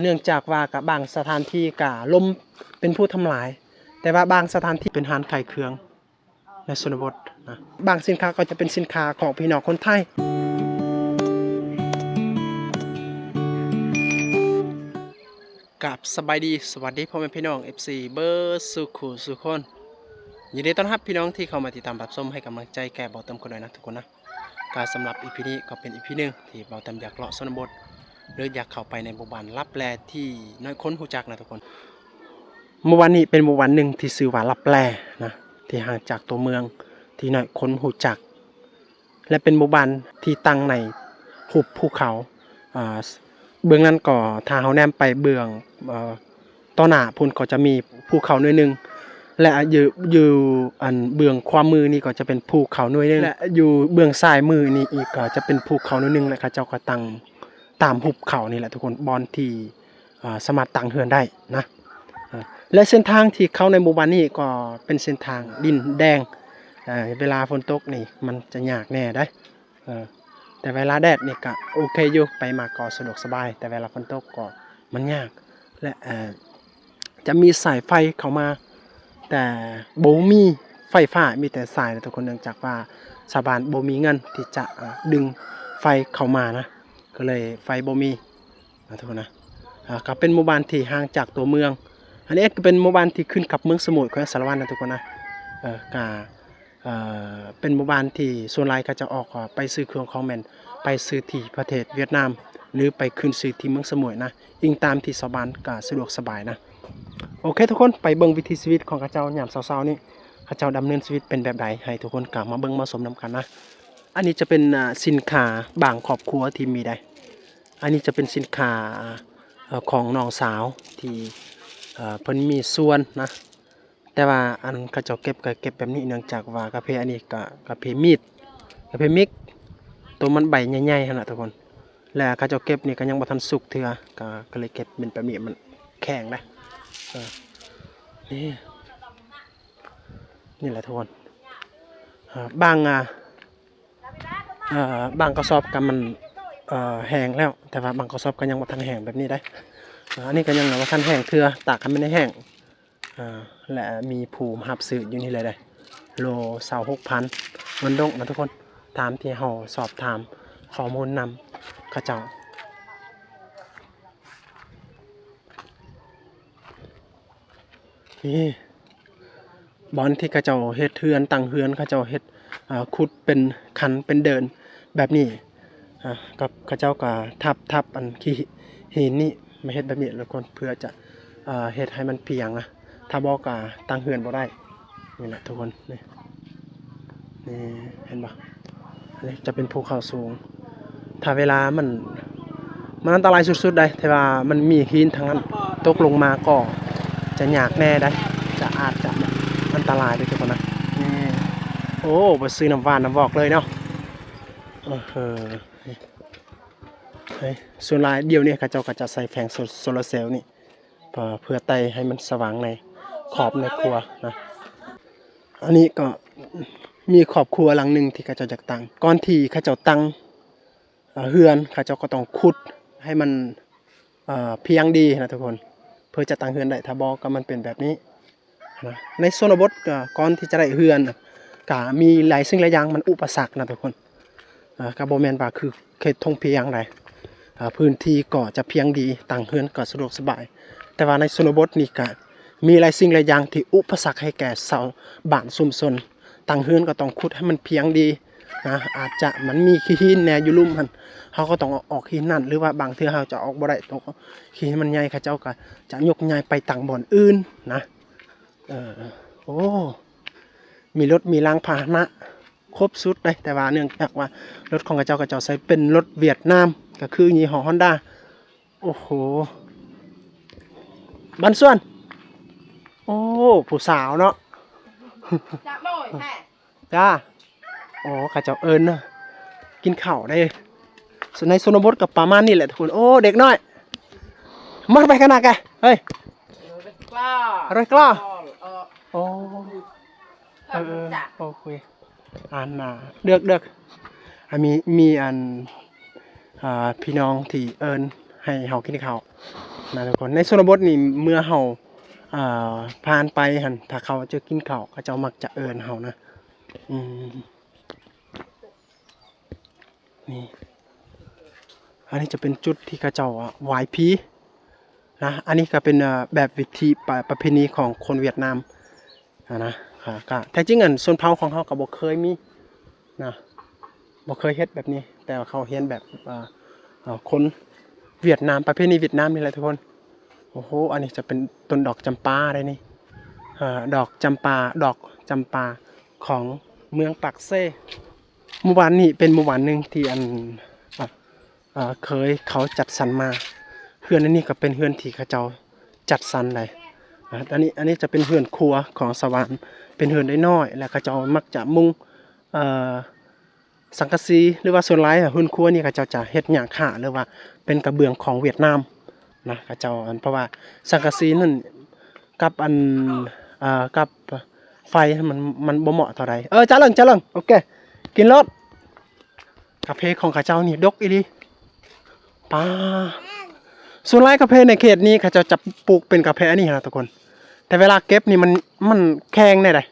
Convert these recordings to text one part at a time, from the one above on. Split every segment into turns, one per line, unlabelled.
เนื่องจากว่ากับบางสถานที่กะลมเป็นผู้ทำลายแต่ว่าบางสถานที่เป็นร้านขายเครื่องในชนบทนะบางสินค้าก็จะเป็นสินค้าของพี่น้องคนไทยกับสบายดีสวัสดีพ่อแม่พี่น้อง FC เบอร์สุขุสุคนยินดีต้อนรับพี่น้องที่เข้ามาติดตามรับชมให้กำลังใจแก่เบาเติมกันด้วยนะทุกคนนะการสำหรับ EP นี้ก็เป็น EP หนึ่งที่เบาเติมอยากเลาะชนบทหรืออยากเข้าไปในหมู่บ้านลับแลที่น้อยคนรู้จักนะทุกคนเมื่อวันนี้เป็นหมู่บ้านหนึ่งที่ชื่อว่าลับแลนะที่ห่างจากตัวเมืองที่น้อยคนรู้จักและเป็นหมู่บ้านที่ตั้งในหุบภูเขาเบื้องนั้นก็ถ้าเฮาแนมไปเบื้องต่อหน้าพุ่นก็จะมีภูเขาหน่อยนึงและอยู่อันเบื้องขวามือนี่ก็จะเป็นภูเขาหน่อยนึงและอยู่เบื้องซ้ายมือนี่อีกก็จะเป็นภูเขาหน่อยนึงและเขาเจ้าก็ตั้งตามหุบเขานี่แหละทุกคนบอนที่สามารถตั้งเฮือนได้นะและเส้นทางที่เข้าในหมู่บ้านนี้ก็เป็นเส้นทางดินแดงเวลาฝนตกนี่มันจะยากแน่ได้แต่เวลาแดดนี่ก็โอเคอยู่ไปมาก็สะดวกสบายแต่เวลาฝนตกก็มันยากและจะมีสายไฟเข้ามาแต่บ่มีไฟฟ้ามีแต่สายนะทุกคนเนื่องจากว่าชาวบ้านบ่มีเงินที่จะดึงไฟเข้ามานะก็เลยไฟบ่มีนะทุกคนนะก็เป็นหมู่บ้านที่ห่างจากตัวเมืองอันนี้ก็เป็นหมู่บ้านที่ขึ้นกับเมืองสมุทรแขวงสารวัตรนะทุกคนนะก็เป็นหมู่บ้านที่ส่วนหลายก็จะออกไปซื้อเครื่องของแม่นไปซื้อที่ประเทศเวียดนามหรือไปขึ้นซื้อที่เมืองสมุทรนะอิงตามที่ชาวบ้านก็สะดวกสบายนะโอเคทุกคนไปเบิ่งวิถีชีวิตของข้าเจ้ายามเช้าๆนี่ข้าเจ้าดำเนินชีวิตเป็นแบบใดให้ทุกคนกลับมาเบิ่งมาสมนำกันนะอันนี้จะเป็นสินค้าบางครอบครัวที่มีได้อันนี้จะเป็นสินค้าของน้องสาวที่เพิ่นมีส่วนนะแต่ว่าอันเขาเจ้าเก็บก็เก็บแบบนี้เนื่องจากว่ากาแฟอันนี้ก็กาแฟมีดกาแฟมิกตัวมันใบใหญ่ๆหั่นน่ะทุกคนและเขาเจ้าเก็บนี่ก็ยังบ่ทันสุกเทื่อก็เลยเก็บเป็นแบบนี้มันแข็งนะนี่แหละทุกคนบางบางกระสอบก็มันแห้งแล้วแต่ว่าบางกระสอบก็ยังบ่ทันแห้งแบบนี้ได้อันนี้ก็ยังบ่ทันแห้งเทื่อตากให้มันได้แห้งและมีผู้หับซื้ออยู่นี่เลยได้โล26,000เงินดงนะทุกคนตามที่เฮาสอบถามข้อมูลนำเขาเจ้านี่บอนที่เขาเจ้าเฮ็ดเฮือนตั้งเฮือนเขาเจ้าเฮ็ดขุดเป็นคันเป็นเดินแบบนี้กับเขาเจ้าก็ทับอันขี้หินนี่มาเฮ็ดแบบนี้ทุกคนเพื่อจะเฮ็ดให้มันเพียงนะถ้าบ่ก็ตั้งเฮือนบ่ได้นี่แหละทุกคนนี่เห็นบ่อันนี้จะเป็นภูเขาสูงถ้าเวลามันอันตรายสุดๆได้แต่ว่ามันมีหินทั้งนั้นตกลงมาก็จะยากแน่ได้จะอาจจะอันตรายด้วยทุกคนนะนี่โอ้ไปซื้อน้ำหวานน้ำบอกเลยเนาะส่วนลายเดียวนี่เขาเจ้าก็จะใส่แผงโซลาร์เซลล์นี่เพื่อไต่ให้มันสว่างในขอบในครัวนะอันนี้ก็มีครอบครัวหลังหนึ่งที่เขาเจ้าจะตั้งก่อนที่เขาเจ้าตั้งเฮือนเขาเจ้าก็ต้องขุดให้มันเพียงดีนะทุกคนเพื่อจะตั้งเฮือนได้ถ้าบ่ก็มันเป็นแบบนี้นะในชนบทก่อนที่จะได้เฮือนก็มีหลายสิ่งหลายอย่างมันอุปสรรคนะทุกคนก็บ่แม่นว่าคือเขตทงเพียงใดพื้นที่ก็จะเพียงดีตั้งเฮือนก็สะดวกสบายแต่ว่าในชนบทนี่ก็มีหลายสิ่งหลายอย่างที่อุปสรรคให้แก่ชาวบ้านชุมชนตั้งเฮือนก็ต้องขุดให้มันเพียงดีนะอาจจะมันมีขี้หินแน่อยู่ลุ่มมันเขาก็ต้องออกขี้นั่นหรือว่าบางเทื่อเขาจะออกบ่ได้ตกขี้มันใหญ่เขาเจ้าก็จะยกย้ายไปตั้งบ่อนอื่นนะโอ้มีรถมีรางพาหนะครบสุดเลยแต่ว่าเนื่องจากว่ารถของเขาเจ้าใช้เป็นรถเวียดนามก็คือยี่ห้อ Honda โอ้โหบันส่วนโอ้ผู้สาวเนาะจ้าโดยแท้จ้าโอ้ข้าเจ้าเอิญนะกินข้าวได้ส่วนในชนบทกับประมาณนี้แหละทุกคนโอ้เด็กน้อยมาไปกันนะแกเฮ้ยอะไรกล้าโอ้โอเคอันเดือกมีอันพี่น้องที่เอิญให้เฮากินข้าว นะทุกคนในชนบทนี่เมื่อเฮาอ่ผ่านไปหั่นถ้าเขาจะกินข้าวเขาเจ้ามักจะเอิ้นเฮานะอืมนี่อันนี้จะเป็นจุดที่เขาเจ้าไหว้ผีนะอันนี้ก็เป็นแบบวิธีประเพณีของคนเวียดนามนะก็แท้จริงอันชนเผ่าของเขาก็บ่เคยมีนะบ่เคยเฮ็ดแบบนี้แต่ว่าเขาเฮ็ดแบบคนเวียดนามประเพณีเวียดนามนี่แหละทุกคนโอ้โหอันนี้จะเป็นต้นดอกจำปาเลยนี่ดอกจำปาของเมืองปากเซ่เมื่อวานนี้เป็นเมื่อวานหนึงที่อันเคยเขาจัดสรรมาเฮือนอันนี้ก็เป็นเฮือนที่เขาเจ้าจัดสรรเลยอันนี้จะเป็นเฮือนครัวของสวรรค์เป็นเฮือนน้อยๆแล้วเขาเจ้ามักจะมุงสังกะสีหรือว่าส่วนหลายเฮือนครัวนี่เขาเจ้าจะเฮ็ดหญ้าค่าหรือว่าเป็นกระเบื้องของเวียดนามนะเขาเจ้าเพราะว่าสังกะสีนั่นกับกับไฟมันบ่เหมาะเท่าใดจ้าเลิงโอเคกินรสกาแฟของเขาเจ้านี่ดกอีหลีปาส่วนหลายกาแฟในเขตนี้เขาเจ้าจะปลูกเป็นกาแฟอันนี้นะทุกคนแต่เวลาเก็บนี่มันแข็งแน่ได้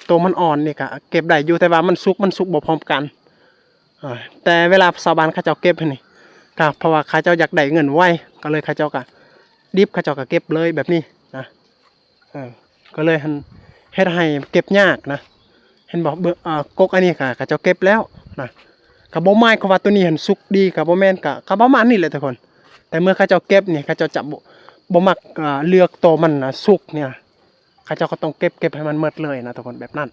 ตัวมันอ่อนนี่ก็เก็บได้อยู่แต่ว่ามันสุกบ่พร้อมกันแต่เวลาชาวบ้านเขาเจ้าเก็บนี่ก็เพราะว่าเขาเจ้าอยากได้เงินไวก็เลยเขาเจ้าก็ดิบเขาเจ้าก็เก็บเลยแบบนี้นะก็เลยเฮ็ดให้เก็บยากนะเห็นบอกกกอันนี้ก็เขาเจ้าเก็บแล้วนะก็บ่หมายความว่าตัวนี้หันสุกดีก็บ่แม่นก็ประมาณนี้แหละทุกคนแต่เมื่อเขาเจ้าเก็บนี่เขาเจ้าจะบ่มักเลือกตัวมันสุกเนี่ยเขาเจ้าก็ต้องเก็บให้มันหมดเลยนะทุกคนแบบนั้น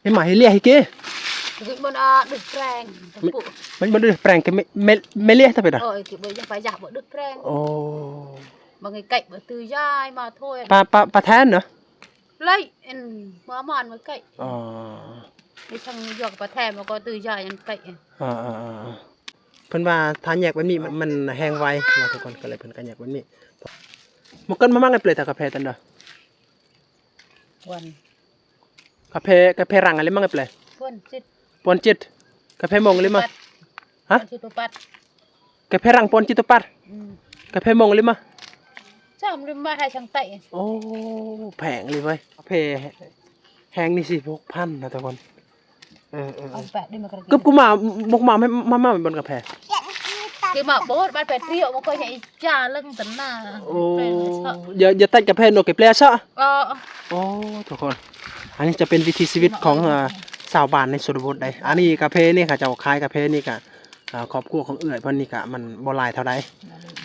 เห็นไหมเรียกให้กี้
Cái bên được prang,
มันบ่ได้แปลงกันไม่เรียกถ้าเป็น
thì bây giờ phải giả bộ được prang.
โอ้
Mà người cậy bởi từ dai mà thôi.
ปลาแท้นเหรอ
Lấy mà mòn mới cậy.
อ๋อ
Cái thằng giọt bà thèm mà có từ dai ăn cậy.
เพิ่นว่าทานแยกแบบนี้มันแห้งไวนะทุกคนก็เลยเพิ่นก็แยกแบบนี้มันก็มามั่งไอ้เปลือยแต่กาแฟตันเด้อ
Quần.
กาแฟรังอะไรมั่งไอ้เปลือย
Quần chít.
ปอนจิตกาแฟมงเลยมาฮะ
Chít bà bát.
กาแฟรังปอนจิตปัดกาแฟมงเลยมา
Chạm lên mà hai thằng tậy.
โอ้แพงเลยเว้ยกาแฟแห้งนี่สิ6,000นะทุกคน
Ông bẹ đi mà cái
กึบกูมาบกมาไม่มาบนกาแฟ
Thì mà bố bạn phải triệu mà coi nhảy trà lưng tấn là.
โอ้อย่าตัดกาแฟโนเก็บแปลซะโอ้ทุกคนอันนี้จะเป็นวิถีชีวิตของชาวบ้านในชนบทใดอันนี้กาแฟนี่ค่ะเจ้าขายกาแฟนี่ก็ครอบครัวของเอื้อยเพิ่นนี่ก็มันบ่หลายเท่าใด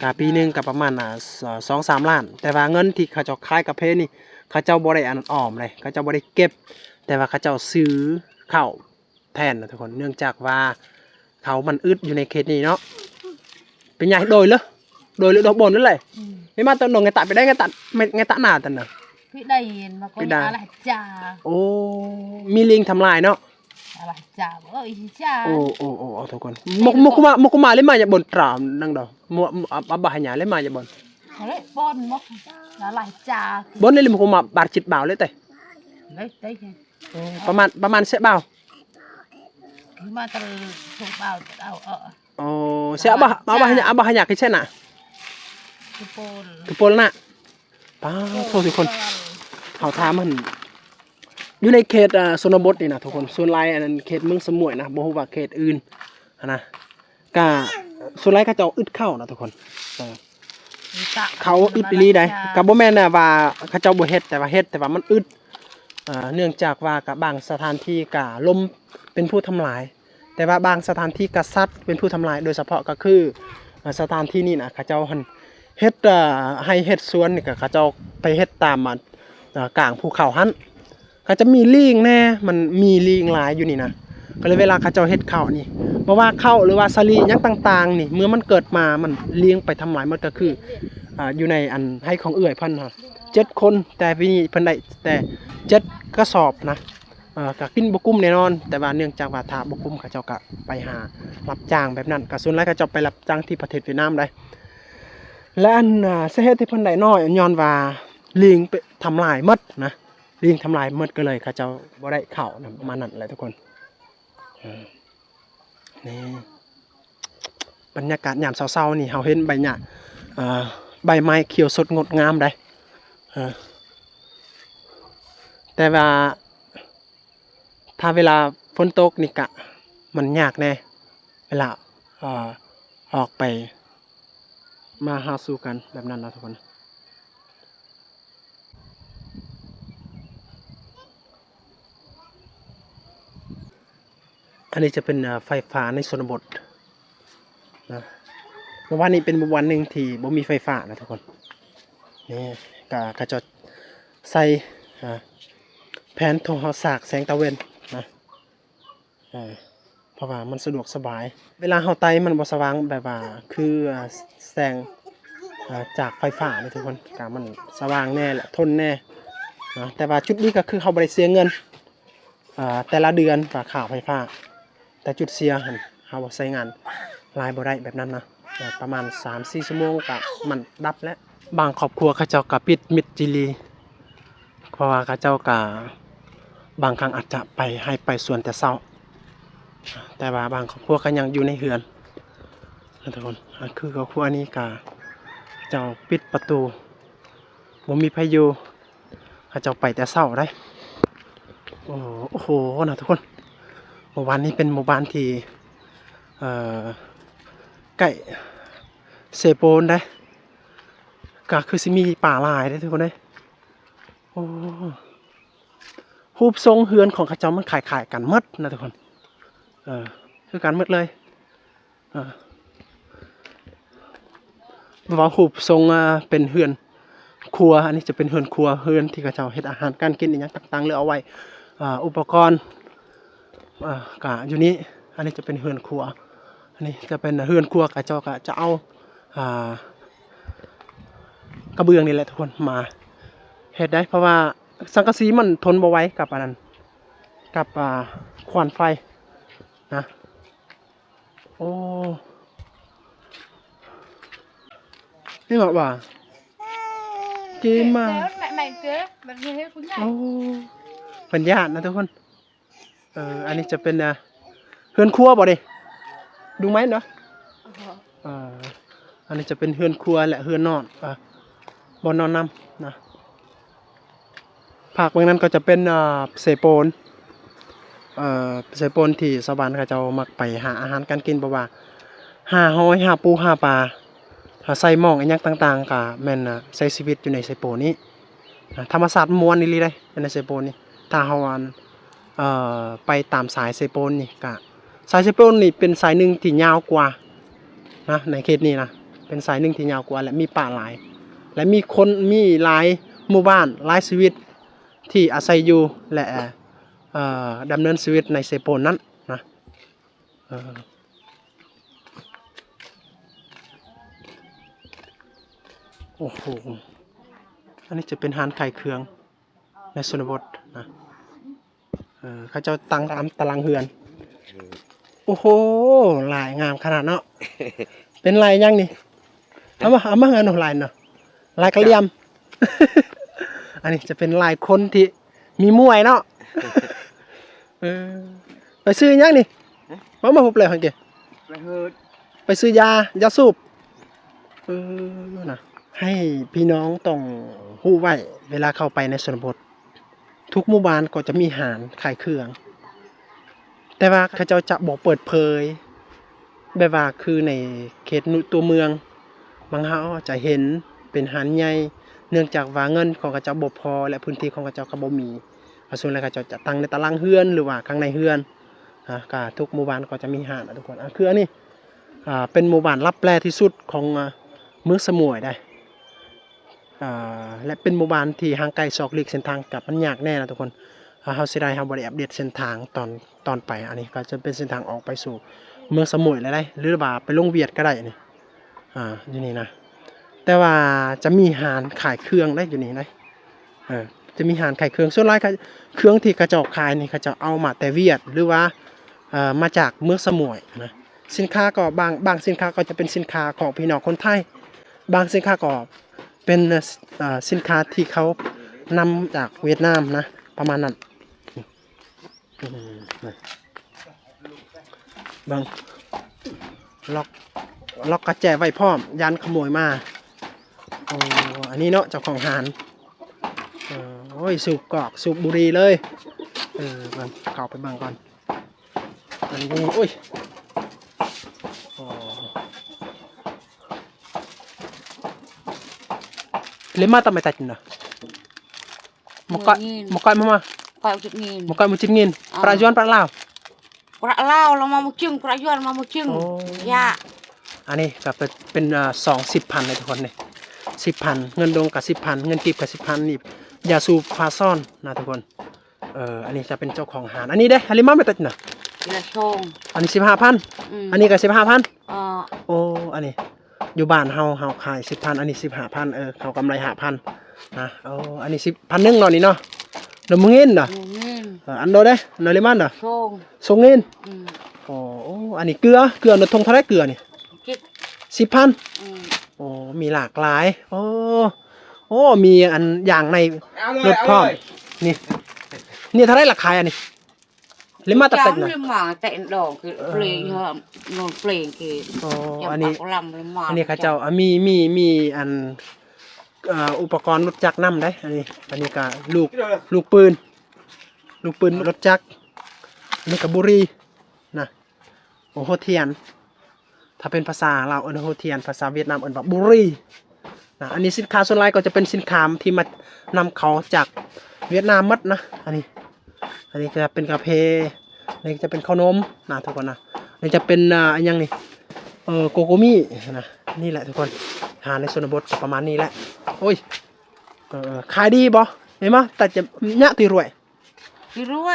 ก็ปีนึงก็ประมาณ2-3 ล้านแต่ว่าเงินที่เขาเจ้าขายกาแฟนี่เขาเจ้าบ่ได้อันออมเลยเขาเจ้าบ่ได้เก็บแต่ว่าเขาเจ้าซื้อข้าวแทนนะทุกคนเนื่องจากว่าเขามันอึดอยู่ในเขตนี้เนาะเป็นไงโดยหรือดอกบนนั่นแหละไม่มาตอนนงไงตัดไปได้ไงตัดไม่ไงตัดหน้าตันน่ะ
Cái đầy mà coi là lại trà.
โอ้มีลิงทำลายเนาะ
Lại trà ơi trà.
โอ้ทุกคนมกมาเล่นมาอย่าบ่นตรามนั่งดอกบ่หายาเล่นมาอย่าบ่น
Đấy bon mốc là lại trà.
บ่นเลยมกมาบาดจิตบ่าวเลยแต่
Đấy đấy.
ประมาณเสะบ่าว
Cái mà tao thuộc vào tao ở
โอ้เสะบ่หายาคือเช่นน่ะ
cái pol.
คือปนน่ะป้าโทษทุกคนเขาถามมันอยู่ในเขตชนบทนี่นะทุกคนส่วนหลายอันนั้นเขตเมืองสมุยนะบ่ฮู้ว่าเขตอื่นนะก็ส่วนหลายเขาเจ้าอึดข้าวนะทุกคนเขาอึดอีหลีได้ก็บ่แม่นน่ะว่าเขาเจ้าบ่เฮ็ดแต่ว่ามันอึดเนื่องจากว่ากับบางสถานที่ก็ลมเป็นผู้ทำลายแต่ว่าบางสถานที่ก็สัตว์เป็นผู้ทำลายโดยเฉพาะก็คือสถานที่นี่นะเขาเจ้าหั่นเฮ็ดให้เฮ็ดสวนนี่ก็เขาเจ้าไปเฮ็ดตามกลางภูเขาหั่นก็จะมีลิงแน่มันมีลิงหลายอยู่นี่นะก็เลยเวลาเขาเจ้าเฮ็ดข้าวนี่บ่ว่าข้าวหรือว่าสลีหยังต่างๆนี่เมื่อมันเกิดมามันเลี้ยงไปทำลายหมดก็คืออยู่ในอันให้ของเอื้อยเพิ่น7 คนแต่ปีนี้เพิ่นได้แต่7 กระสอบนะก็กินบ่กุ้มแน่นอนแต่ว่าเนื่องจากว่าถ้าบ่กุ้มเขาเจ้าก็ไปหารับจ้างแบบนั้นก็ส่วนหลายเขาเจ้าไปรับจ้างที่ประเทศเวียดนามได้ และอันสาเหตุที่เพิ่นได้น้อยย้อนว่าลิงไปทำลายหมดนะลิงทำลายหมดก็เลยเขาเจ้าบ่ได้เข้านะประมาณนั้นแหละทุกคนนี่บรรยากาศยามเช้าๆนี่เฮาเห็นใบหญ้าใบไม้เขียวสดงดงามได้แต่ว่าถ้าเวลาฝนตกนี่กะมันยากแน่เวลาออกไปมาหาสู่กันแบบนั้นนะทุกคนอันนี้จะเป็นไฟฟ้าในชนบทนะเมื่อวานนี้เป็นวันหนึ่งที่บ่มีไฟฟ้านะทุกคนนี่กะจะใส่แผนโทรศัพท์แสงตะเวนนะเพราะว่ามันสะดวกสบายเวลาเฮาไต่มันบ่สว่างแบบว่าคือแสงจากไฟฟ้านี่ทุกคนกะมันสว่างแน่แหละทนแน่นะแต่ว่าจุดนี้ก็คือเฮาบ่ได้เสียเงินแต่ละเดือนฝากค่าไฟฟ้าแต่จุดเสียหั่นเฮาบ่ใช้งานหลายบ่ได้แบบนั้นนะประมาณ 3-4 ชั่วโมงก็มันดับแล้วบางครอบครัวเขาเจ้าก็ปิดมิดจิลีเพราะว่าเขาเจ้าก็บางครั้งอาจจะไปสวนแต่เช้าแต่ว่าบางครอบครัวก็ยังอยู่ในเรือนนะทุกคนคือครอบครัวนี้ก็เจ้าปิดประตูบ่มีไผอยู่เขาเจ้าไปแต่เช้าได้โอ้โหนะทุกคนหมู่บ้านนี้เป็นหมู่บ้านที่ใกล้เซโปนได้ก็คือสิมีป่าหลายได้ทุกคนเด้โอ้รูปทรงเฮือนของเขาเจ้ามันคล้ายๆกันหมดนะทุกคนคือกันหมดเลยว่ารูปทรงเป็นเฮือนครัวอันนี้จะเป็นเฮือนครัวเฮือนที่เขาเจ้าเฮ็ดอาหารการกินอีหยังต่างๆหรือเอาไว้อุปกรณ์ก็อยู่นี้อันนี้จะเป็นเฮือนครัวอันนี้จะเป็นเฮือนครัวเขาเจ้าก็จะเอากระเบื้องนี่แหละทุกคนมาเฮ็ดได้เพราะว่าสังกะสีมันทนบ่ไหวกับอันนั้นกับควันไฟนะโอ้นี่บอกว่ากินมาโอ้เป็นญาตินะทุกคนอันนี้จะเป็นเฮือนครัวบ่ดิดูไหมเนาะอันนี้จะเป็นเฮือนครัวและเฮือนนอนบ่นอนนำนะภาคเมืองนั้นก็จะเป็นเสโปนเสโปนที่ชาวบ้านเขาเจ้ามักไปหาอาหารการกินบ่ว่าหาหอยหาปูหาปลาใส่หม้องอีหยังต่างๆก็แม่นใช้ชีวิตอยู่ในเสโปนนี้ธรรมชาติม่วนอีหลีเด้ในเสโปนนี้ถ้าเฮาไปตามสายเสโปนนี่ก็สายเสโปนนี่เป็นสายหนึ่งที่ยาวกว่านะในเขตนี้นะเป็นสายหนึ่งที่ยาวกว่าและมีป่าหลายและมีหลายหมู่บ้านหลายชีวิตที่อาศัยอยู่และดำเนินชีวิตในเซโปนนั้นนะโอ้โหอันนี้จะเป็นร้านขายเครื่องในชนบทนะเขาจะตั้งตามตารางเฮือนโอ้โหลายงามขนาดเนาะเป็นลายยังนี่เอามาเงินหน่อยลายเนาะลายกระเหลี่ยม อันนี้จะเป็นลายคนที่มีมวยเนาะไปซื้อยังนี่มาหุบเลยฮังเกไปซื้อยาสูบนะให้พี่น้องต้องฮู้ไว้เวลาเข้าไปในชนบททุกหมู่บ้านก็จะมีหารขายเครื่องแต่ว่าเขาเจ้าจะบอกเปิดเผยแบบว่าคือในเขตตัวเมืองบางเฮาจะเห็นเป็นหารใหญ่เนื่องจากว่าเงินของเขาเจ้าบ่พอและพื้นที่ของเขาเจ้าก็บ่มีส่วนใหญ่เขาเจ้าจะตั้งในตารางเฮือนหรือว่าข้างในเฮือนก็ทุกหมู่บ้านก็จะมีหารทุกคนคืออันนี้เป็นหมู่บ้านลับแลที่สุดของเมืองสมุยได้และเป็นหมู่บ้านที่ห่างไกลซอกหลีกเส้นทางกับมันยากแน่นะทุกคนเฮาสิได้เฮาบ่ได้อัปเดตเส้นทางตอนไปอันนี้ก็จะเป็นเส้นทางออกไปสู่เมืองสมุยเลยได้หรือว่าไปลงเวียดก็ได้นี่อยู่นี่นะแต่ว่าจะมีหารขายเครื่องได้อยู่นี่นะจะมีหารขายเครื่องส่วนหลายเครื่องที่เขาเจ้าขายนี่เขาจะเอามาแต่เวียดหรือว่ามาจากเมืองสมุยนะสินค้าก็บางสินค้าก็จะเป็นสินค้าของพี่น้องคนไทย บางสินค้าก็เป็นสินค้าที่เขานำจากเวียดนามนะประมาณนั้นบางล็อกกระแจไว้พร้อมยันขโมยมาโอ้อันนี้เนาะเจ้าของหานโอ้ยสูบกอกสูบบุหรี่เลยบางเข้าไปบางก่อนอันนี้อุ้ยเลมาทำไมตัดเนาะmukoi mama
Kau ucap ngin.
mukoi mucin ngin perajuan pra lao
lama mucung perajuan lama mucung. Ya.
อันนี้ก็เป็น20,000เลยทุกคนนี่10,000เงินดงกับ10,000เงินกีบกับ10,000นี่ยาสูบพาซ่อนนะทุกคนอันนี้จะเป็นเจ้าของหาดอันนี้เด้ฮาริมาไม่ตัดเนาะ
Gila song.
อันนี้15,000อันนี้ก็15,000โอ้อันนี้อยู่บ้านเฮาขาย10,000อันนี้15,000เขากำไร5,000นะอันนี้10,000นึงเนาะนี่เนาะเดี๋ยวมึงเงินเนาะอันโดเด้เนาะลิมันเนาะส่งเงินโอ้อันนี้เกลือเนทงเท่าไรเกลือนี่10,000โอ้มีหลากหลายโอ้มีอันอย่างในรถพร้อมนี่เท่าไรราคาอันนี้ลิมาตัดเนาะ
Lima tak dong ke pleng non pleng ke
อันนี้เขาเจ้ามีอันอุปกรณ์รถจักรนำได้อันนี้ก็ลูกปืนรถจักรอันนี้ก็บุรีนะโอ้โหเทียนถ้าเป็นภาษาเราโหเทียนภาษาเวียดนามว่าบุรีนะอันนี้สินค้าส่วนใหญ่ก็จะเป็นสินค้าที่มานำเขาจากเวียดนามมัดนะอันนี้จะเป็นกาแฟอันนี้จะเป็นขนมนะทุกคนนะอันนี้จะเป็นอันยังนี่โกโกมินะนี่แหละทุกคนหาในชนบทประมาณนี้แหละโอ้ยขายดีบ่เห็นมั้ยแต่จะยะตีรวย
rว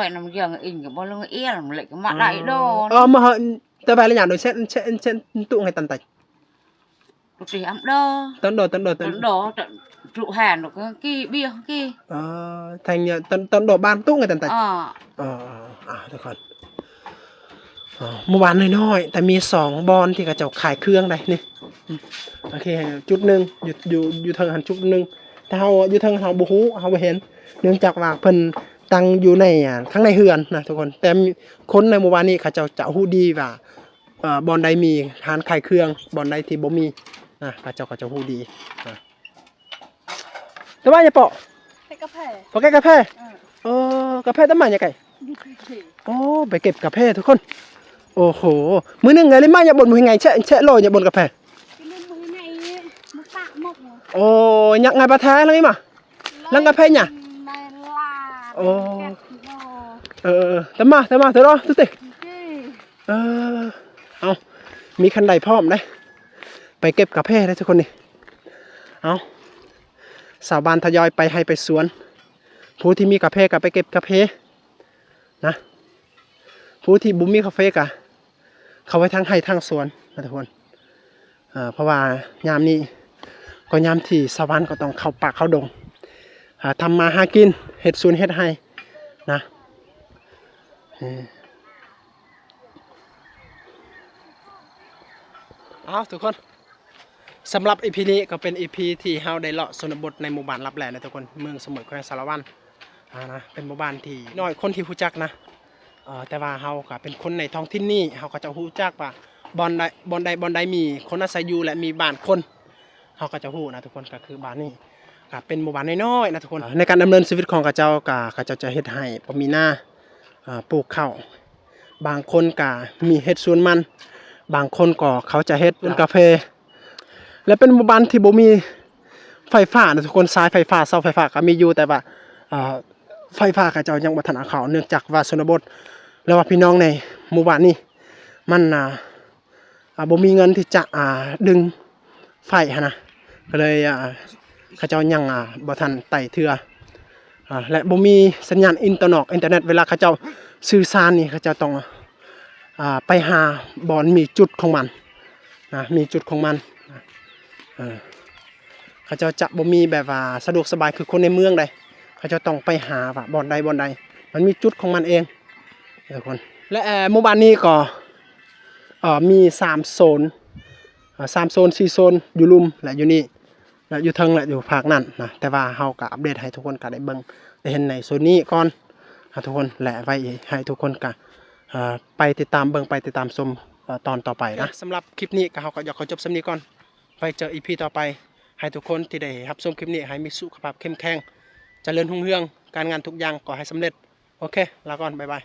ยnằm giờ in cái bao lưng ia làm lại cái mặt đại đồ
mà tao về là nhà rồi sẽ tụ ngày tận tạch
thì ấm đo
tận đồ
trụ hàn được cái kia bia kia
thành tận đồ ban tụ ngày tận tạchทุกคนเมื่อวานน้อยๆแต่มี2บอลที่กระเจ้าขายเครื่องได้นี่โอเคจุดนึงอยู่ทางหันจุดนึงแต่เฮาอยู่ทางเฮาบ่ฮู้เฮาบ่เห็นเนื่องจากว่าเพิ่นตั้งอยู่ในข้างในเฮือนนะทุกคนแต่คนในหมู่บ้านนี้เขาเจ้าจะฮู้ดีว่าบอลใดมีร้านขายเครื่องบอลใดที่บ่มีนะเขาเจ้าก็จะฮู้ดีแต่ว่าอย่าเปาะกาแฟพอแก้กาแฟกาแฟตะมันยังไงไปเก็บกาแฟทุกคนโอ้โหมื้อนึงไงเลยมาอย่าบ่นมื้อไงแช่โลอย่าบ่นกาแฟโอ้ยักไงปลาแท้แล้วนี่มาแล้วกาแฟเนี่ยโอ้ตามมาเถอะรอตุ๊ดเอามีคันใดพร้อมได้ไปเก็บกาแฟได้ทุกคนนี่เอาสาวบ้านทยอยไปให้ไปสวนผู้ที่มีกาแฟก็ไปเก็บกาแฟนะผู้ที่บุมีกาแฟก็เขาไว้ทางให้ทางสวนนะทุกคนเพราะว่ายามนี้ก็ยามที่สาวบ้านก็ต้องเข้าป่าเข้าดงทำมาหากินเห็ดสวนเห็ดให้นะทุกคนสำหรับ EP นี้ก็เป็น EP ที่เฮาได้เลาะชนบทในหมู่บ้านลับแลนะทุกคนเมืองสมุยแขวงสารวันนะเป็นหมู่บ้านที่น้อยคนที่รู้จักนะแต่ว่าเฮาก็เป็นคนในท้องถิ่นนี้เฮาก็จะรู้จักว่าบอนใดมีคนอาศัยอยู่และมีบ้านคนเฮาก็จะรู้นะทุกคนก็คือบ้านนี้ก็เป็นหมู่บ้านน้อยๆนะทุกคนในการดำเนินชีวิตของเขาเจ้าจะเฮ็ดให้บ่มีหน้าปลูกข้าวบางคนก็มีเฮ็ดสวนมันบางคนก็เขาจะเฮ็ดเป็นกาแฟและเป็นหมู่บ้านที่บ่มีไฟฟ้านะทุกคนสายไฟฟ้าเสาไฟฟ้าก็มีอยู่แต่ว่าไฟฟ้าเขาเจ้ายังบ่ทันเอาเข้าเนื่องจากว่าชนบทแล้วว่าพี่น้องในหมู่บ้านนี้มันบ่มีเงินที่จะดึงไฟหั่นนะก็เลยเขาเจ้ายังบ่ทันไต่เทื่อและบ่มีสัญญาณอินเทอร์เน็ตเวลาเขาเจ้าสื่อสารนี่เขาเจ้าต้องไปหาบอนมีจุดของมันนะมีจุดของมันเขาเจ้าจะบ่มีแบบว่าสะดวกสบายคือคนในเมืองใดเขาจะต้องไปหาว่าบอนใดมันมีจุดของมันเองทุกคนและหมู่บ้านนี้ก็มี3โซน 3โซน4โซนอยู่ลุมและอยู่นี่และอยู่เทิงและอยู่ภาคนั้นนะแต่ว่าเฮาก็อัปเดตให้ทุกคนก็ได้เบิ่งได้เห็นในโซนนี้ก่อนทุกคนและไว้ให้ทุกคนก็ไปติดตามเบิ่งไปติดตามชมตอนต่อไปนะสำหรับคลิปนี้ก็เฮาก็อยากขอจบสำนี้ก่อนไว้เจอ EP ต่อไปให้ทุกคนที่ได้รับชมคลิปนี้ให้มีสุขภาพเข้มแข็งเจริญรุ่งเรืองการงานทุกอย่างก็ให้สำเร็จโอเคลาก่อนบ๊ายบาย